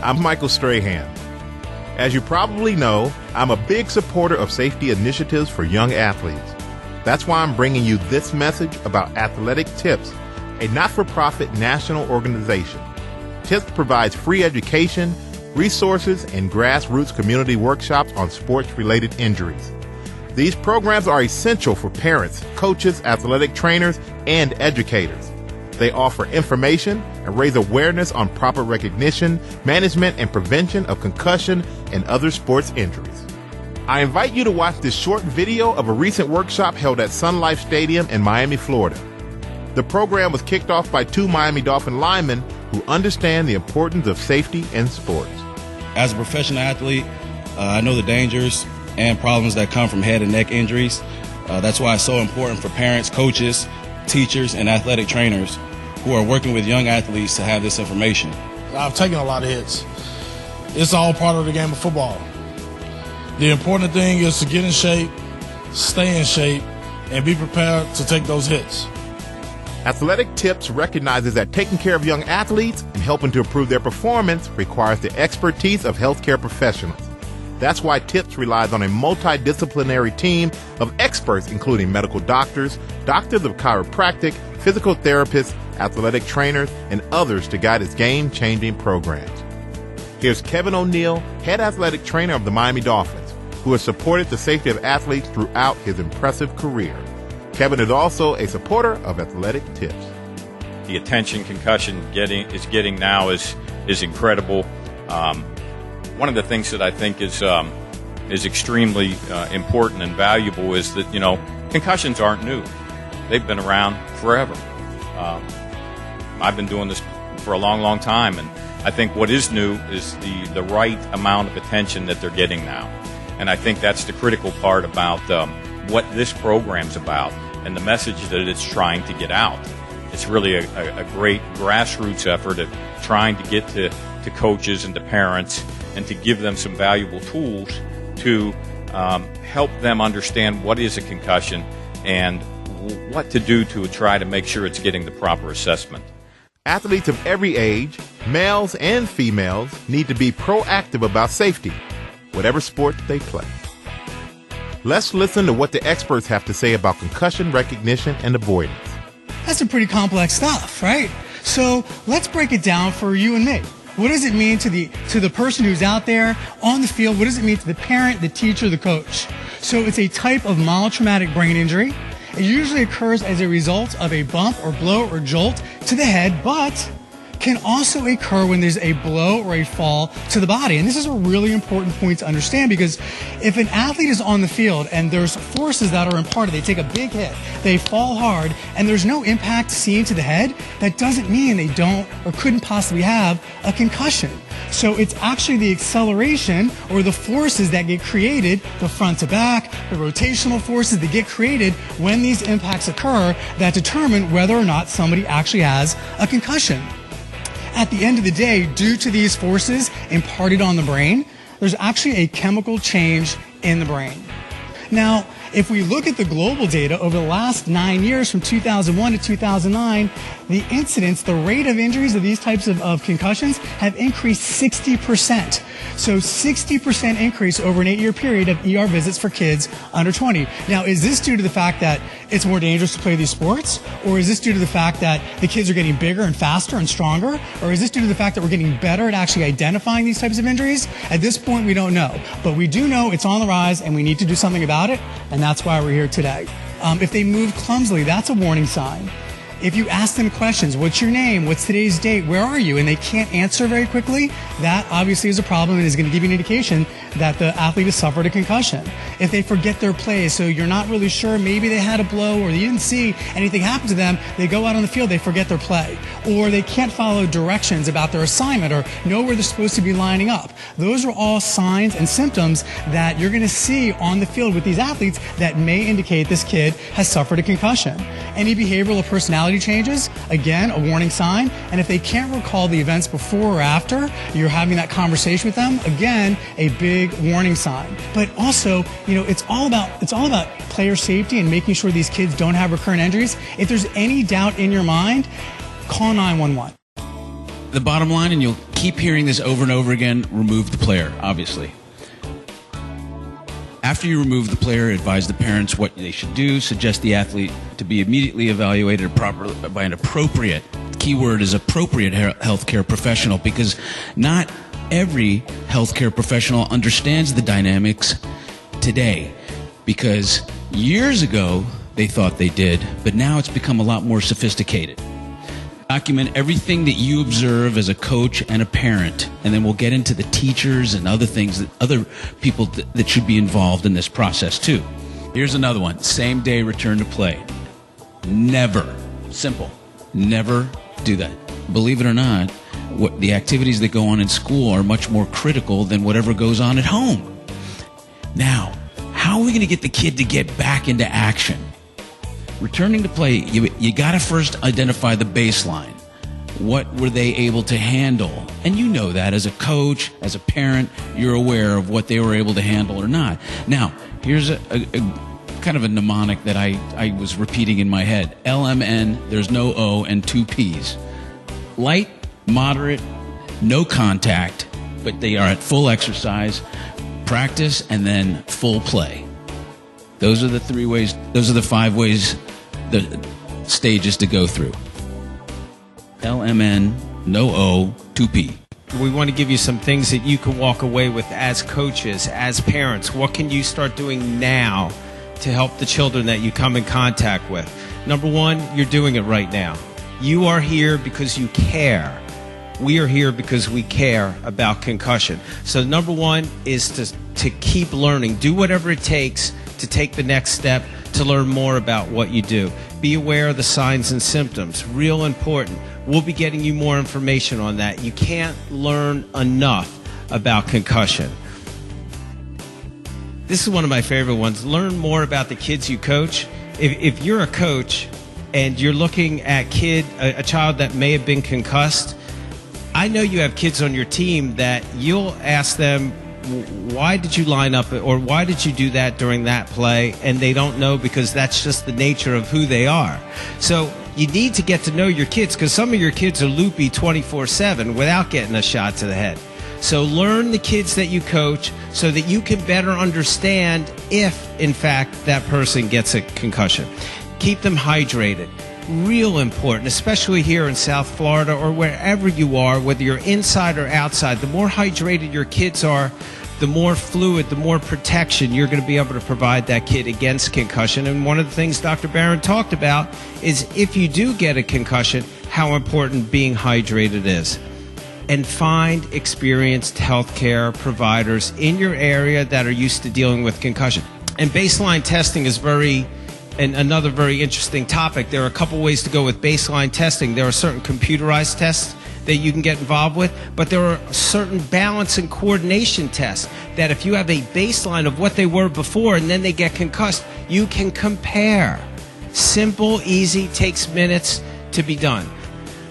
I'm Michael Strahan. As you probably know, I'm a big supporter of safety initiatives for young athletes. That's why I'm bringing you this message about Athletic Tips, a not-for-profit national organization. TIPS provides free education, resources, and grassroots community workshops on sports-related injuries. These programs are essential for parents, coaches, athletic trainers, and educators. They offer information and raise awareness on proper recognition, management, and prevention of concussion and other sports injuries. I invite you to watch this short video of a recent workshop held at Sun Life Stadium in Miami, Florida. The program was kicked off by two Miami Dolphin linemen who understand the importance of safety in sports. As a professional athlete, I know the dangers and problems that come from head and neck injuries. That's why it's so important for parents, coaches, teachers, and athletic trainers who are working with young athletes to have this information. I've taken a lot of hits. It's all part of the game of football. The important thing is to get in shape, stay in shape, and be prepared to take those hits. Athletic Tips recognizes that taking care of young athletes and helping to improve their performance requires the expertise of healthcare professionals. That's why TIPS relies on a multidisciplinary team of experts, including medical doctors, doctors of chiropractic, physical therapists, athletic trainers, and others to guide its game-changing programs. Here's Kevin O'Neill, head athletic trainer of the Miami Dolphins, who has supported the safety of athletes throughout his impressive career. Kevin is also a supporter of Athletic Tips. The attention concussion is getting now is incredible. One of the things that I think is extremely important and valuable is that, concussions aren't new. They've been around forever. I've been doing this for a long, long time, and I think what is new is the right amount of attention that they're getting now. And I think that's the critical part about what this program's about and the message that it's trying to get out. It's really a great grassroots effort of trying to get to coaches and to parents and to give them some valuable tools to help them understand what is a concussion and what to do to try to make sure it's getting the proper assessment. Athletes of every age, males and females, need to be proactive about safety, whatever sport they play. Let's listen to what the experts have to say about concussion recognition and avoidance. That's some pretty complex stuff, right? So let's break it down for you and me. What does it mean to the person who's out there on the field? What does it mean to the parent, the teacher, the coach? So it's a type of mild traumatic brain injury. It usually occurs as a result of a bump or blow or jolt to the head, but can also occur when there's a blow or a fall to the body. And this is a really important point to understand, because if an athlete is on the field and there's forces that are imparted, they take a big hit, they fall hard, and there's no impact seen to the head, that doesn't mean they don't or couldn't possibly have a concussion. So it's actually the acceleration or the forces that get created, the front to back, the rotational forces that get created when these impacts occur, that determine whether or not somebody actually has a concussion. At the end of the day, due to these forces imparted on the brain, there's actually a chemical change in the brain. Now, if we look at the global data over the last 9 years, from 2001 to 2009, the incidence, the rate of injuries of these types of concussions have increased 60%. So 60% increase over an 8-year period of ER visits for kids under 20. Now, is this due to the fact that it's more dangerous to play these sports? Or is this due to the fact that the kids are getting bigger and faster and stronger? Or is this due to the fact that we're getting better at actually identifying these types of injuries? At this point, we don't know. But we do know it's on the rise and we need to do something about it, and that's why we're here today. If they move clumsily, that's a warning sign. If you ask them questions, what's your name, what's today's date, where are you, and they can't answer very quickly, that obviously is a problem and is going to give you an indication that the athlete has suffered a concussion. If they forget their plays, so you're not really sure, maybe they had a blow or you didn't see anything happen to them, they go out on the field, they forget their play. Or they can't follow directions about their assignment or know where they're supposed to be lining up. Those are all signs and symptoms that you're going to see on the field with these athletes that may indicate this kid has suffered a concussion. Any behavioral or personality changes, again, a warning sign. And if they can't recall the events before or after you're having that conversation with them, again, a big warning sign. But also, it's all about player safety and making sure these kids don't have recurrent injuries. If there's any doubt in your mind, call 911. the bottom line, and you'll keep hearing this over and over again, remove the player, obviously. After you remove the player, advise the parents what they should do, suggest the athlete to be immediately evaluated by an appropriate, keyword is appropriate, healthcare professional, because not every healthcare professional understands the dynamics today. Because years ago, they thought they did, but now it's become a lot more sophisticated. Document everything that you observe as a coach and a parent, and then we'll get into the teachers and other things, that other people that should be involved in this process too. Here's another one. Same day return to play. Never. Simple. Never do that. Believe it or not, the activities that go on in school are much more critical than whatever goes on at home. Now, how are we going to get the kid to get back into action? Returning to play, you got to first identify the baseline. What were they able to handle? And you know that as a coach, as a parent, you're aware of what they were able to handle or not. Now, here's a kind of a mnemonic that I was repeating in my head. LMN, there's no O, and 2 Ps. Light, moderate, no contact, but they are at full exercise, practice, and then full play. Those are the 3 ways, those are the 5 ways, the stages to go through. LMN, no O, 2P. We want to give you some things that you can walk away with as coaches, as parents. What can you start doing now to help the children that you come in contact with? Number 1, you're doing it right now. You are here because you care. We are here because we care about concussion. So number 1 is to keep learning. Do whatever it takes to take the next step to learn more about what you do. Be aware of the signs and symptoms. Real important. We'll be getting you more information on that. You can't learn enough about concussion. This is one of my favorite ones. Learn more about the kids you coach. If you're a coach and you're looking at a child that may have been concussed, I know you have kids on your team that you'll ask them, why did you line up or why did you do that during that play? And they don't know because that's just the nature of who they are. So you need to get to know your kids because some of your kids are loopy 24/7 without getting a shot to the head. So learn the kids that you coach so that you can better understand if, in fact, that person gets a concussion. Keep them hydrated. Real important, especially here in South Florida or wherever you are, whether you're inside or outside. The more hydrated your kids are, the more fluid, the more protection you're going to be able to provide that kid against concussion. And one of the things Dr. Barron talked about is if you do get a concussion, how important being hydrated is. And find experienced healthcare providers in your area that are used to dealing with concussion. And baseline testing is another very interesting topic. There are a couple ways to go with baseline testing. There are certain computerized tests that you can get involved with, but there are certain balance and coordination tests that if you have a baseline of what they were before and then they get concussed, you can compare. Simple, easy, takes minutes to be done.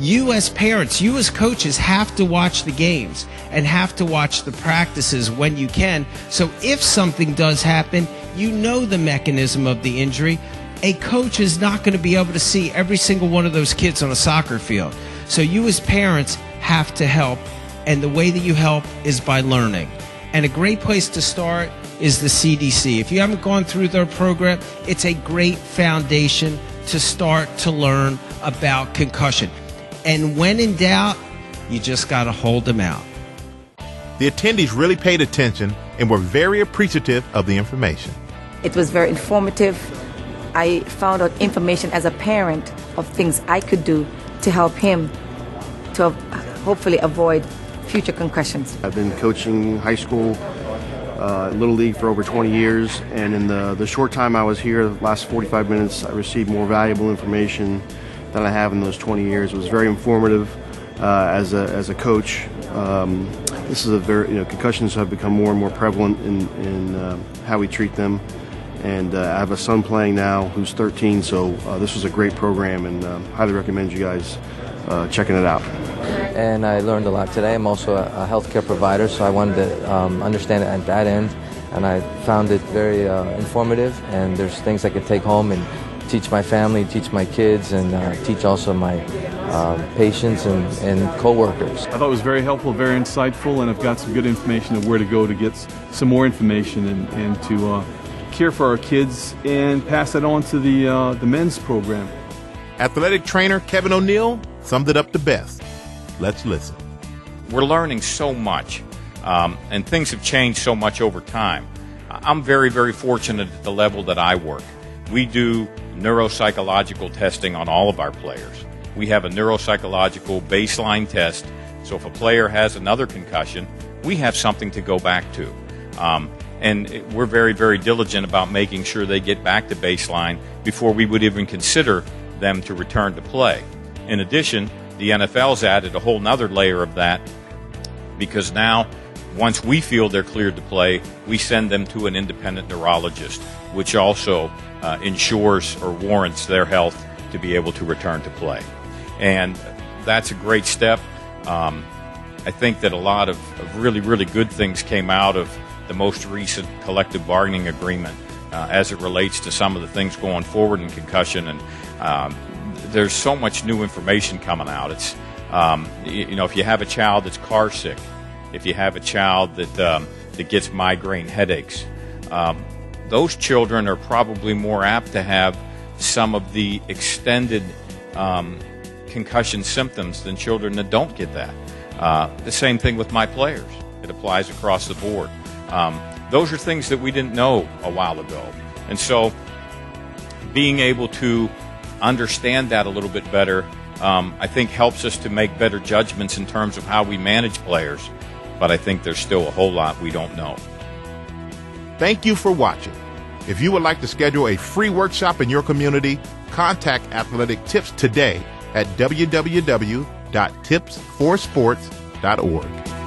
You as parents, you as coaches have to watch the games and have to watch the practices when you can. So if something does happen, you know the mechanism of the injury. A coach is not going to be able to see every single one of those kids on a soccer field. So you as parents have to help, and the way that you help is by learning. And a great place to start is the CDC. If you haven't gone through their program, it's a great foundation to start to learn about concussion. And when in doubt, you just got to hold them out. The attendees really paid attention and were very appreciative of the information. It was very informative. I found out information as a parent of things I could do to help him to hopefully avoid future concussions. I've been coaching high school, Little League for over 20 years, and in the short time I was here, the last 45 minutes, I received more valuable information than I have in those 20 years. It was very informative as a coach. This is concussions have become more and more prevalent in how we treat them. And I have a son playing now who's 13, so this was a great program, and highly recommend you guys checking it out. And I learned a lot today. I'm also a healthcare provider, so I wanted to understand it at that end, and I found it very informative, and there's things I could take home and teach my family, teach my kids, and teach also my patients and coworkers. I thought it was very helpful, very insightful, and I've got some good information of where to go to get some more information and to care for our kids and pass that on to the men's program. Athletic trainer Kevin O'Neill summed it up the best. Let's listen. We're learning so much, and things have changed so much over time. I'm very, very fortunate at the level that I work. We do neuropsychological testing on all of our players. We have a neuropsychological baseline test, so if a player has another concussion, we have something to go back to. And we're very, very diligent about making sure they get back to baseline before we would even consider them to return to play. In addition, the NFL's added a whole nother layer of that, because now, once we feel they're cleared to play, we send them to an independent neurologist, which also ensures or warrants their health to be able to return to play. And that's a great step. I think that a lot of really, really good things came out of the most recent collective bargaining agreement as it relates to some of the things going forward in concussion. And there's so much new information coming out. It's, if you have a child that's car sick, if you have a child that gets migraine headaches, those children are probably more apt to have some of the extended concussion symptoms than children that don't get that. The same thing with my players. It applies across the board. Those are things that we didn't know a while ago. And so being able to understand that a little bit better, I think helps us to make better judgments in terms of how we manage players. But I think there's still a whole lot we don't know. Thank you for watching. If you would like to schedule a free workshop in your community, contact Athletic Tips today at www.tipsforsports.org.